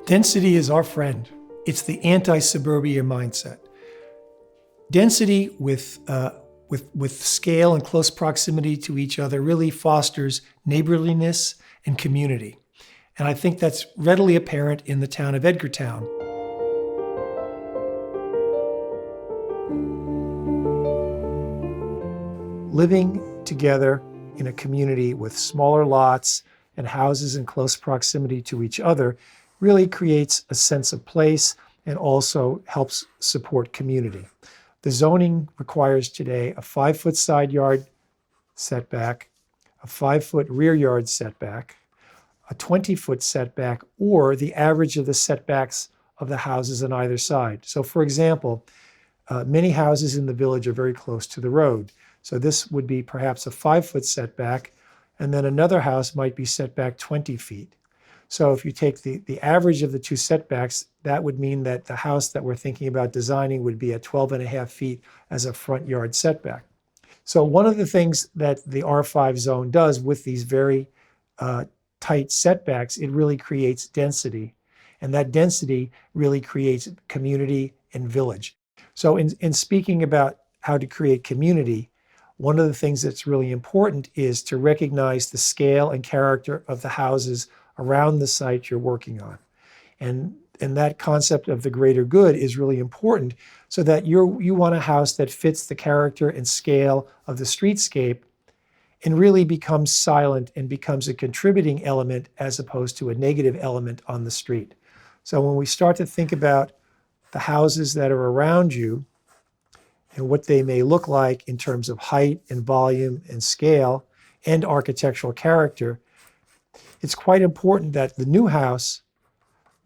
Density is our friend. It's the anti-suburbia mindset. Density with scale and close proximity to each other really fosters neighborliness and community. And I think that's readily apparent in the town of Edgartown. Living together in a community with smaller lots and houses in close proximity to each other really creates a sense of place and also helps support community. The zoning requires today a 5-foot side yard setback, a 5-foot rear yard setback, a 20-foot setback, or the average of the setbacks of the houses on either side. So for example, many houses in the village are very close to the road. So this would be perhaps a 5-foot setback, and then another house might be set back 20 feet. So if you take the average of the two setbacks, that would mean that the house that we're thinking about designing would be at 12.5 feet as a front yard setback. So one of the things that the R5 zone does with these very tight setbacks, it really creates density. And that density really creates community and village. So in speaking about how to create community, one of the things that's really important is to recognize the scale and character of the houses around the site you're working on. And that concept of the greater good is really important so that you want a house that fits the character and scale of the streetscape and really becomes silent and becomes a contributing element as opposed to a negative element on the street. So when we start to think about the houses that are around you and what they may look like in terms of height and volume and scale and architectural character, it's quite important that the new house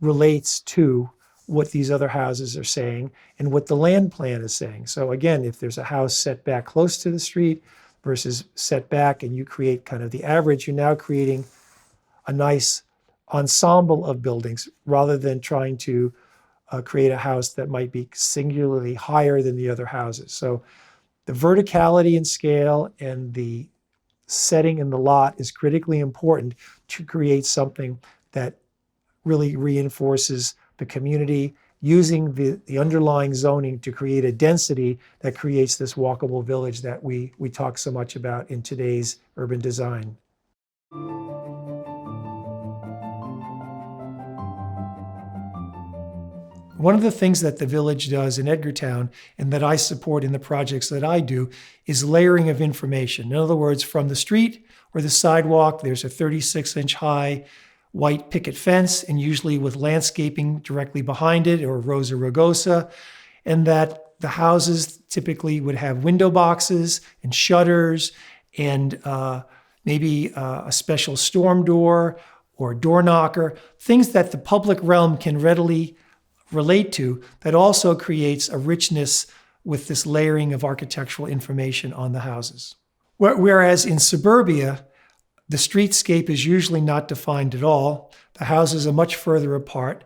relates to what these other houses are saying and what the land plan is saying. So again, if there's a house set back close to the street versus set back and you create kind of the average, you're now creating a nice ensemble of buildings rather than trying to create a house that might be singularly higher than the other houses. So the verticality and scale and the setting in the lot is critically important to create something that really reinforces the community, using the underlying zoning to create a density that creates this walkable village that we talk so much about in today's urban design. One of the things that the village does in Edgartown and that I support in the projects that I do is layering of information. In other words, from the street or the sidewalk, there's a 36-inch high white picket fence, and usually with landscaping directly behind it or rosa rugosa, and that the houses typically would have window boxes and shutters and maybe a special storm door or door knocker, things that the public realm can readily relate to, that also creates a richness with this layering of architectural information on the houses. Whereas in suburbia, the streetscape is usually not defined at all. The houses are much further apart.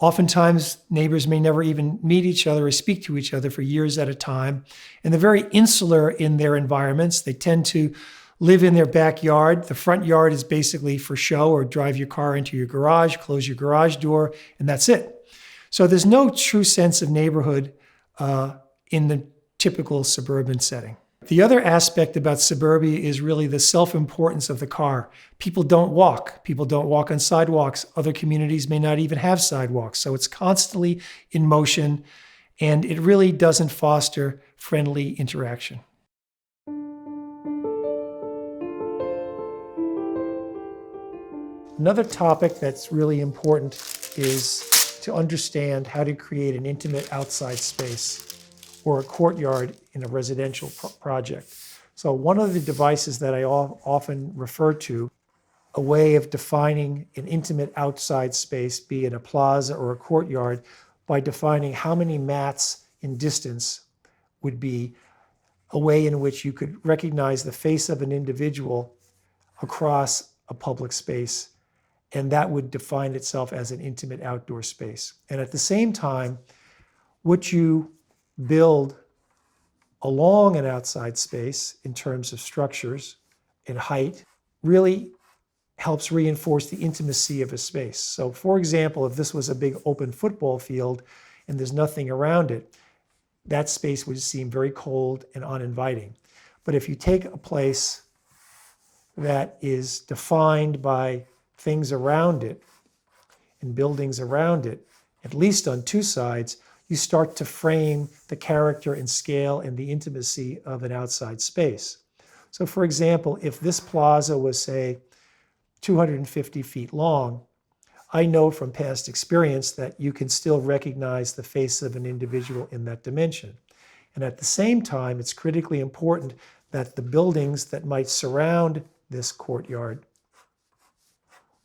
Oftentimes, neighbors may never even meet each other or speak to each other for years at a time. And they're very insular in their environments. They tend to live in their backyard. The front yard is basically for show, or drive your car into your garage, close your garage door, and that's it. So there's no true sense of neighborhood in the typical suburban setting. The other aspect about suburbia is really the self-importance of the car. People don't walk. People don't walk on sidewalks. Other communities may not even have sidewalks. So it's constantly in motion, and it really doesn't foster friendly interaction. Another topic that's really important is to understand how to create an intimate outside space or a courtyard in a residential project. So one of the devices that I often refer to, a way of defining an intimate outside space, be it a plaza or a courtyard, by defining how many mats in distance would be a way in which you could recognize the face of an individual across a public space. And that would define itself as an intimate outdoor space. And at the same time, what you build along an outside space in terms of structures and height really helps reinforce the intimacy of a space. So for example, if this was a big open football field and there's nothing around it, that space would seem very cold and uninviting. But if you take a place that is defined by things around it and buildings around it, at least on two sides, you start to frame the character and scale and the intimacy of an outside space. So for example, if this plaza was, say, 250 feet long, I know from past experience that you can still recognize the face of an individual in that dimension. And at the same time, it's critically important that the buildings that might surround this courtyard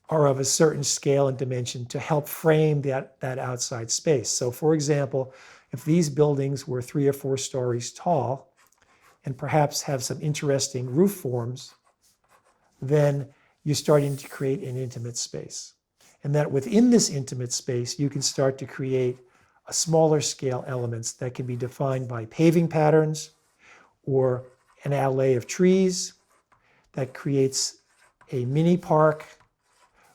are of a certain scale and dimension to help frame that outside space. So for example, if these buildings were 3 or 4 stories tall and perhaps have some interesting roof forms, then you're starting to create an intimate space. And that within this intimate space, you can start to create a smaller scale elements that can be defined by paving patterns or an alley of trees that creates a mini park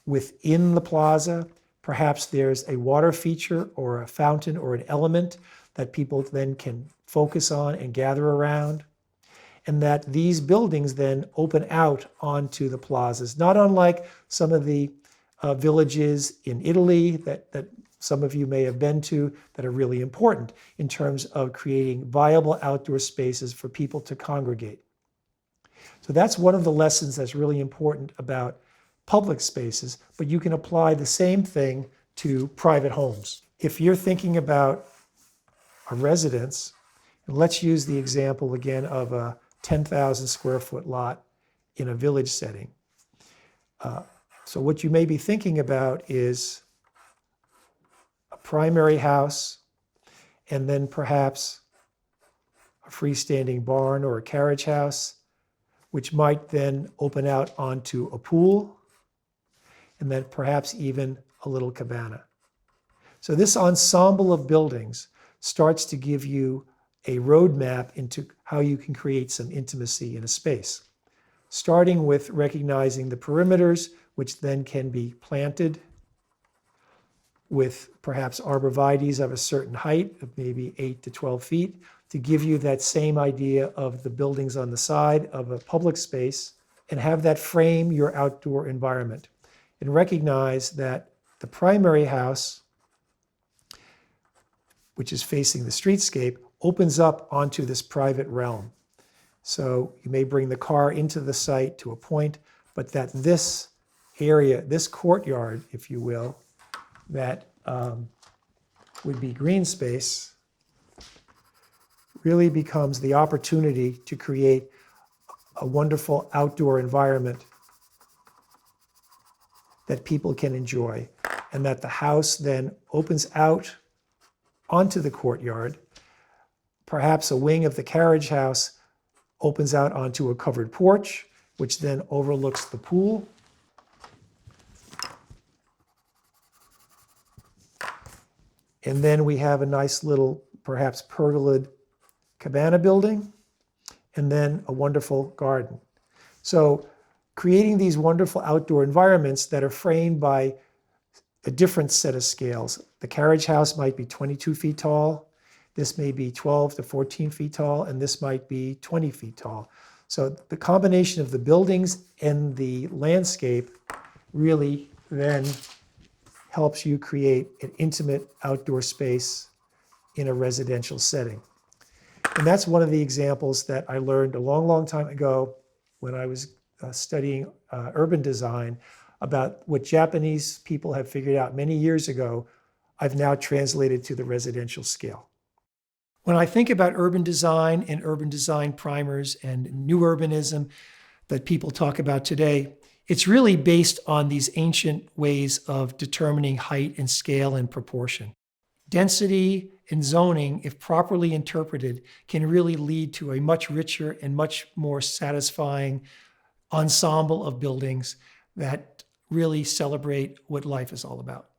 within the plaza. Perhaps there's a water feature or a fountain or an element that people then can focus on and gather around. And that these buildings then open out onto the plazas, not unlike some of the villages in Italy that some of you may have been to that are really important in terms of creating viable outdoor spaces for people to congregate. So that's one of the lessons that's really important about public spaces, but you can apply the same thing to private homes. If you're thinking about a residence, and let's use the example again of a 10,000 square foot lot in a village setting. So what you may be thinking about is a primary house and then perhaps a freestanding barn or a carriage house, which might then open out onto a pool and then perhaps even a little cabana. So this ensemble of buildings starts to give you a roadmap into how you can create some intimacy in a space, starting with recognizing the perimeters, which then can be planted with perhaps arborvitaes of a certain height of maybe 8 to 12 feet to give you that same idea of the buildings on the side of a public space and have that frame your outdoor environment. And recognize that the primary house, which is facing the streetscape, opens up onto this private realm. So you may bring the car into the site to a point, but that this area, this courtyard, if you will, that would be green space, really becomes the opportunity to create a wonderful outdoor environment that people can enjoy, and that the house then opens out onto the courtyard. Perhaps a wing of the carriage house opens out onto a covered porch, which then overlooks the pool. And then we have a nice little, perhaps pergolaed cabana building, and then a wonderful garden. So creating these wonderful outdoor environments that are framed by a different set of scales. The carriage house might be 22 feet tall. This may be 12 to 14 feet tall, and this might be 20 feet tall. So the combination of the buildings and the landscape really then helps you create an intimate outdoor space in a residential setting. And that's one of the examples that I learned a long, long time ago when I was studying urban design about what Japanese people have figured out many years ago. I've now translated to the residential scale. When I think about urban design and urban design primers and new urbanism that people talk about today, it's really based on these ancient ways of determining height and scale and proportion. Density and zoning, if properly interpreted, can really lead to a much richer and much more satisfying ensemble of buildings that really celebrate what life is all about.